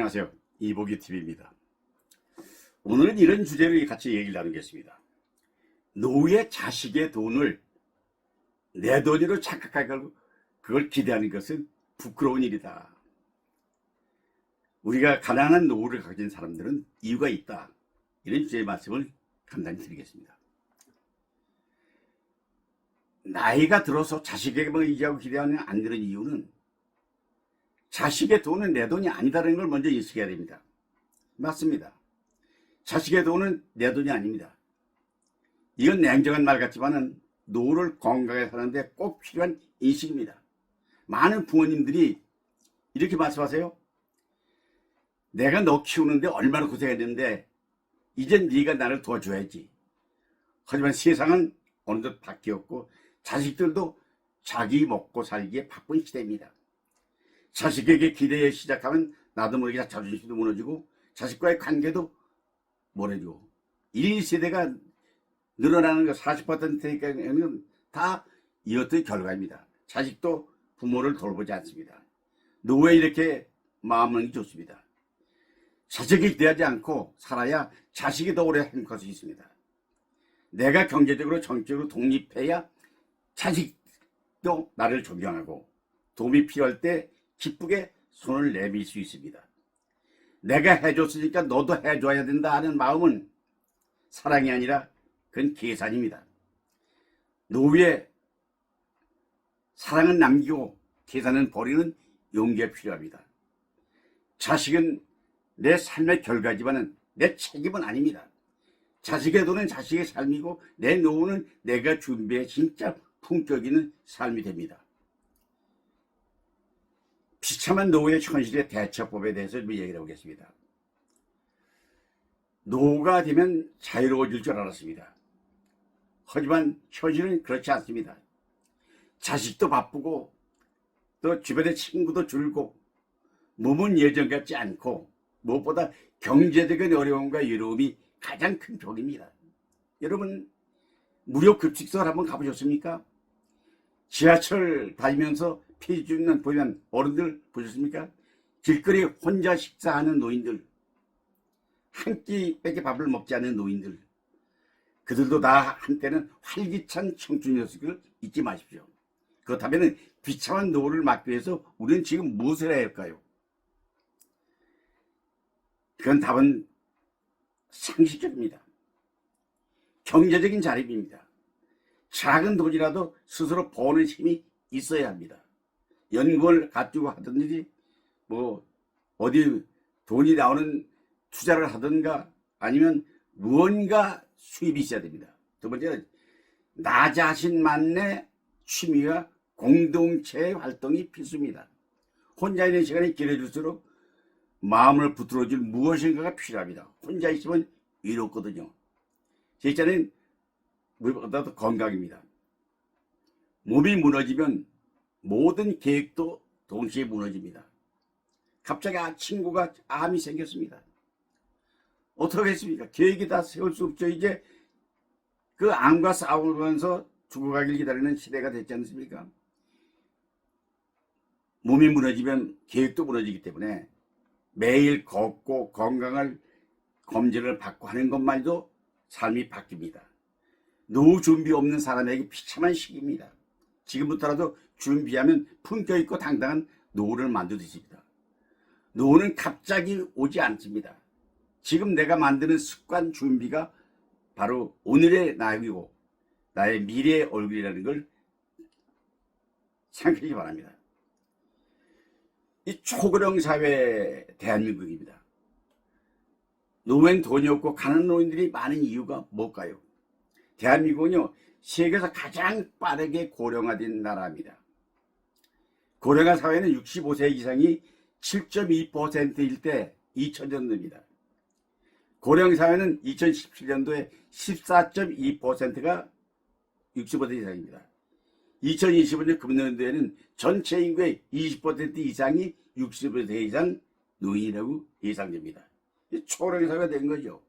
안녕하세요. 이보기TV입니다. 오늘은 이런 주제를 같이 얘기를 나누겠습니다. 노후에 자식의 돈을 내 돈으로 착각하고 그걸 기대하는 것은 부끄러운 일이다. 우리가 가난한 노후를 가진 사람들은 이유가 있다. 이런 주제의 말씀을 간단히 드리겠습니다. 나이가 들어서 자식에게만 의지하고 기대하는 안 되는 이유는 자식의 돈은 내 돈이 아니다라는 걸 먼저 인식해야 됩니다. 맞습니다. 자식의 돈은 내 돈이 아닙니다. 이건 냉정한 말 같지만은 노후를 건강하게 사는데 꼭 필요한 인식입니다. 많은 부모님들이 이렇게 말씀하세요. 내가 너 키우는데 얼마나 고생했는데 이젠 네가 나를 도와줘야지. 하지만 세상은 어느덧 바뀌었고 자식들도 자기 먹고 살기에 바쁜 시대입니다. 자식에게 기대해 시작하면 나도 모르게 자존심도 무너지고 자식과의 관계도 멀어지고 1세대가 늘어나는 거 40%는 다 이렇듯 결과입니다. 자식도 부모를 돌보지 않습니다. 노후에 이렇게 마음 먹는 게 좋습니다. 자식이 기대하지 않고 살아야 자식이 더 오래 행복할 수 있습니다. 내가 경제적으로 정적으로 독립해야 자식도 나를 존경하고 도움이 필요할 때 기쁘게 손을 내밀 수 있습니다. 내가 해줬으니까 너도 해줘야 된다 하는 마음은 사랑이 아니라 그건 계산입니다. 노후에 사랑은 남기고 계산은 버리는 용기가 필요합니다. 자식은 내 삶의 결과지만 내 책임은 아닙니다. 자식의 돈은 자식의 삶이고 내 노후는 내가 준비해 진짜 품격 있는 삶이 됩니다. 비참한 노후의 현실의 대처법에 대해서 얘기를 해보겠습니다. 노후가 되면 자유로워질 줄 알았습니다. 하지만 현실은 그렇지 않습니다. 자식도 바쁘고 또 주변의 친구도 줄고 몸은 예전 같지 않고 무엇보다 경제적인 어려움과 외로움이 가장 큰 벽입니다. 여러분 무료 급식소를 한번 가보셨습니까? 지하철 다니면서 피 죽는 보면 어른들 보셨습니까? 길거리 혼자 식사하는 노인들, 한 끼밖에 밥을 먹지 않는 노인들, 그들도 다 한때는 활기찬 청춘이었을 걸 잊지 마십시오. 그렇다면 비참한 노후를 막기 위해서 우리는 지금 무엇을 해야 할까요? 그건 답은 상식적입니다. 경제적인 자립입니다. 작은 돈이라도 스스로 버는 힘이 있어야 합니다. 연금을 가지고 하든지 뭐 어디 돈이 나오는 투자를 하든가 아니면 무언가 수입이 있어야 됩니다. 두 번째는 나 자신만의 취미와 공동체의 활동이 필수입니다. 혼자 있는 시간이 길어질수록 마음을 붙들어줄 무엇인가가 필요합니다. 혼자 있으면 외롭거든요. 제 입장에는 무엇보다도 건강입니다. 몸이 무너지면 모든 계획도 동시에 무너집니다. 갑자기 친구가 암이 생겼습니다. 어떻게 하겠습니까? 계획이 다 세울 수 없죠. 이제 그 암과 싸우면서 죽어가길 기다리는 시대가 됐지 않습니까? 몸이 무너지면 계획도 무너지기 때문에 매일 걷고 건강을 검진을 받고 하는 것만도 삶이 바뀝니다. 노후 준비 없는 사람에게 비참한 시기입니다. 지금부터라도 준비하면 품격 있고 당당한 노후를 만들 수 있습니다. 노후는 갑자기 오지 않습니다. 지금 내가 만드는 습관 준비가 바로 오늘의 나이고 나의 미래의 얼굴이라는 걸 생각하기 바랍니다. 이 초고령 사회 대한민국입니다. 노후엔 돈이 없고 가난한 노인들이 많은 이유가 뭘까요? 대한민국은요 세계에서 가장 빠르게 고령화된 나라입니다. 고령화 사회는 65세 이상이 7.2%일 때 2000년도입니다. 고령 사회는 2017년도에 14.2%가 65세 이상입니다. 2025년 금년도에는 전체 인구의 20% 이상이 60세 이상 노인이라고 예상됩니다. 초고령 사회가 된 거죠.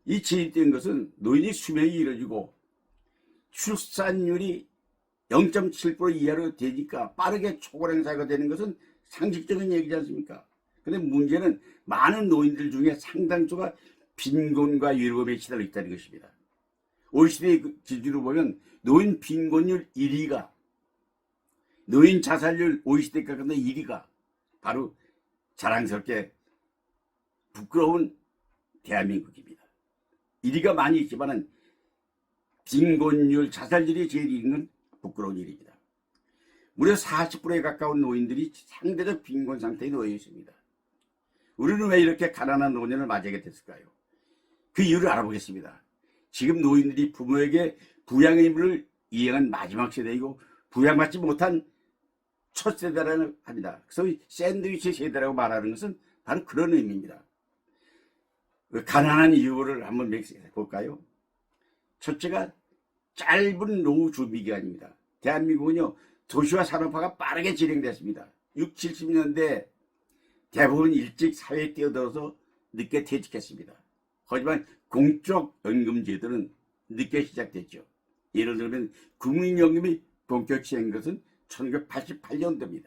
이 진입된 것은 노인이 수명이 길어지고 출산율이 0.7% 이하로 되니까 빠르게 초고령 사회가 되는 것은 상식적인 얘기지 않습니까? 그런데 문제는 많은 노인들 중에 상당수가 빈곤과 위로에 시달려 있다는 것입니다. OECD 기준으로 보면 노인 빈곤율 1위가, 노인 자살률 OECD 가운데 1위가 바로 자랑스럽게 부끄러운 대한민국입니다. 1위가 많이 있지만은 빈곤율, 자살률이 제일 있는 건 부끄러운 일입니다. 무려 40%에 가까운 노인들이 상대적 빈곤 상태에 놓여 있습니다. 우리는 왜 이렇게 가난한 노년을 맞이하게 됐을까요? 그 이유를 알아보겠습니다. 지금 노인들이 부모에게 부양의 의무를 이행한 마지막 세대이고 부양받지 못한 첫 세대라고 합니다. 그래서 샌드위치 세대라고 말하는 것은 바로 그런 의미입니다. 가난한 이유를 한번 볼까요? 첫째가 짧은 노후 준비 기간입니다. 대한민국은요, 도시화 산업화가 빠르게 진행됐습니다. 60, 70년대 대부분 일찍 사회에 뛰어들어서 늦게 퇴직했습니다. 하지만 공적 연금 제도는 늦게 시작됐죠. 예를 들면 국민연금이 본격 시행한 것은 1988년도입니다.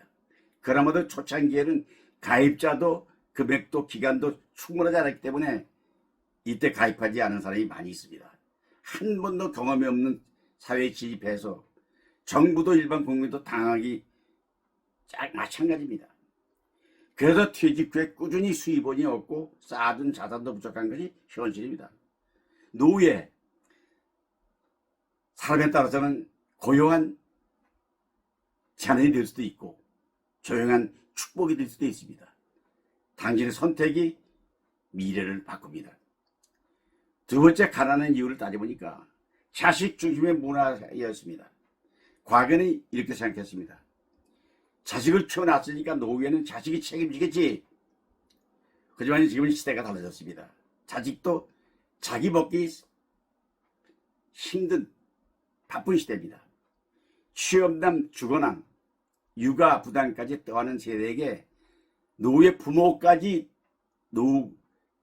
그나마도 초창기에는 가입자도 금액도 기간도 충분하지 않았기 때문에 이때 가입하지 않은 사람이 많이 있습니다. 한 번도 경험이 없는 사회에 진입해서 정부도 일반 국민도 당하기 마찬가지입니다. 그래서 퇴직 후에 꾸준히 수입원이 없고 쌓아둔 자산도 부족한 것이 현실입니다. 노후에 사람에 따라서는 고요한 재난이 될 수도 있고 조용한 축복이 될 수도 있습니다. 당신의 선택이 미래를 바꿉니다. 두 번째, 가난한 이유를 따져보니까 자식 중심의 문화였습니다. 과거에는 이렇게 생각했습니다. 자식을 키워놨으니까 노후에는 자식이 책임지겠지. 하지만 지금은 시대가 달라졌습니다. 자식도 자기 먹기 힘든 바쁜 시대입니다. 취업남, 주거남, 육아 부담까지 떠안은 세대에게 노후의 부모까지 노후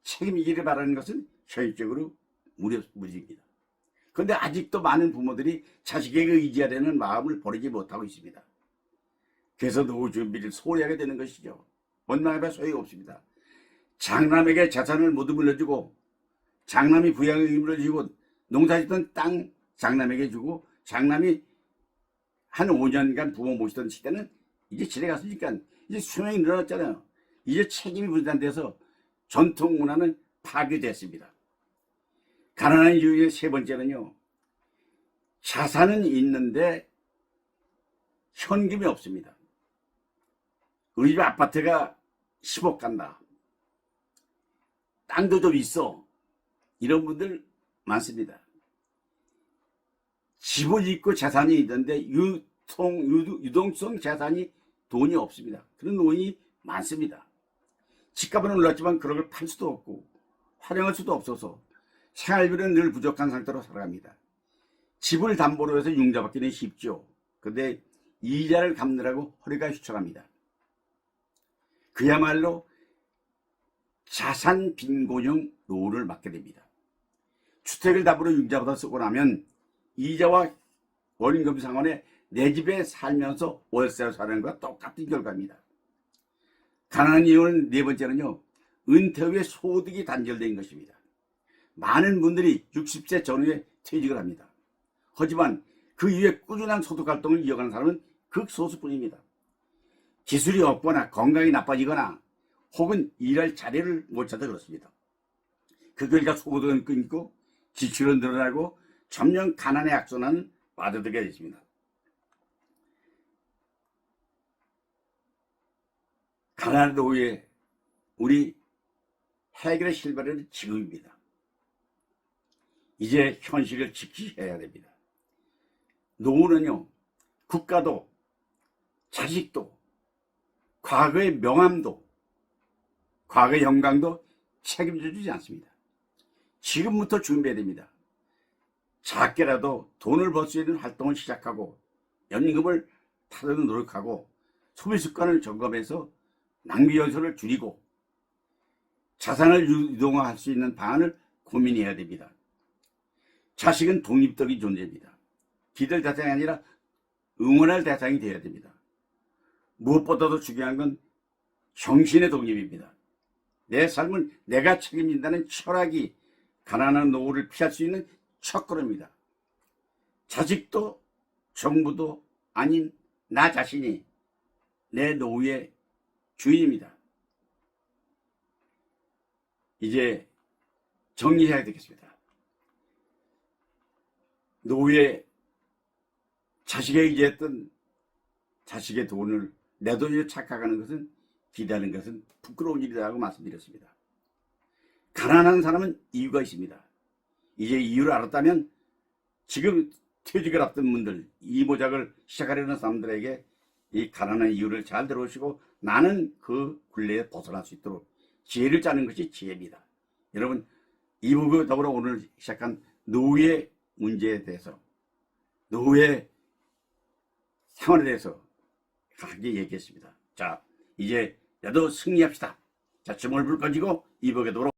책임지기를 바라는 것은 현실적으로 무리입니다. 그런데 아직도 많은 부모들이 자식에게 의지하려는 마음을 버리지 못하고 있습니다. 그래서 노후 준비를 소홀히 하게 되는 것이죠. 원망해봐 소용없습니다. 장남에게 재산을 모두 물려주고 장남이 부양의 의무를 지고 농사짓던 땅 장남에게 주고 장남이 한 5년간 부모 모시던 시대는 이제 지나갔으니까 이제 수명이 늘어났잖아요. 이제 책임이 분산돼서 전통 문화는 파괴됐습니다. 가난한 이유의 세 번째는요, 자산은 있는데 현금이 없습니다. 우리 집 아파트가 10억 간다. 땅도 좀 있어. 이런 분들 많습니다. 집을 있고 자산이 있는데 유동성 자산이 돈이 없습니다. 그런 노인이 많습니다. 집값은 올랐지만 그런 걸 팔 수도 없고 활용할 수도 없어서 생활비는 늘 부족한 상태로 살아갑니다. 집을 담보로 해서 융자받기는 쉽죠. 그런데 이자를 갚느라고 허리가 휘청합니다. 그야말로 자산 빈곤형 노후를 맞게 됩니다. 주택을 담보로 융자받아 쓰고 나면 이자와 원금 상환에 내 집에 살면서 월세로 사는 것과 똑같은 결과입니다. 가난한 이유는 네 번째는요, 은퇴 후에 소득이 단절된 것입니다. 많은 분들이 60세 전후에 퇴직을 합니다. 하지만 그 이후에 꾸준한 소득 활동을 이어가는 사람은 극소수뿐입니다. 기술이 없거나 건강이 나빠지거나 혹은 일할 자리를 못 찾아 그렇습니다. 그 결과 소득은 끊기고 지출은 늘어나고 점점 가난에 악순환을 빠져들게 됐습니다. 가난한 노후에 우리 해결의 실마리는 지금입니다. 이제 현실을 지키셔야 됩니다. 노후는요, 국가도 자식도 과거의 명함도 과거의 영광도 책임져 주지 않습니다. 지금부터 준비해야 됩니다. 작게라도 돈을 벌 수 있는 활동을 시작하고 연금을 타려는 노력하고 소비 습관을 점검해서 낭비 요소를 줄이고 자산을 유동화할 수 있는 방안을 고민해야 됩니다. 자식은 독립적인 존재입니다. 기댈 대상이 아니라 응원할 대상이 되어야 됩니다. 무엇보다도 중요한 건 정신의 독립입니다. 내 삶을 내가 책임진다는 철학이 가난한 노후를 피할 수 있는 첫걸음입니다. 자식도 정부도 아닌 나 자신이 내 노후의 주인입니다. 이제 정리해야 되겠습니다. 노후에 자식에 의지했던 자식의 돈을 내 돈으로 착각하는 것은, 기대하는 것은 부끄러운 일이라고 말씀드렸습니다. 가난한 사람은 이유가 있습니다. 이제 이유를 알았다면 지금 퇴직을 앞둔 분들, 이모작을 시작하려는 사람들에게 이 가난한 이유를 잘 들어오시고 나는 그 굴레에 벗어날 수 있도록 지혜를 짜는 것이 지혜입니다. 여러분, 이 부분 더불어 오늘 시작한 노후의 문제에 대해서, 노후의 생활에 대해서 강하게 얘기했습니다. 자, 이제 나도 승리합시다. 자, 주먹을 불 꺼지고 이복에 도록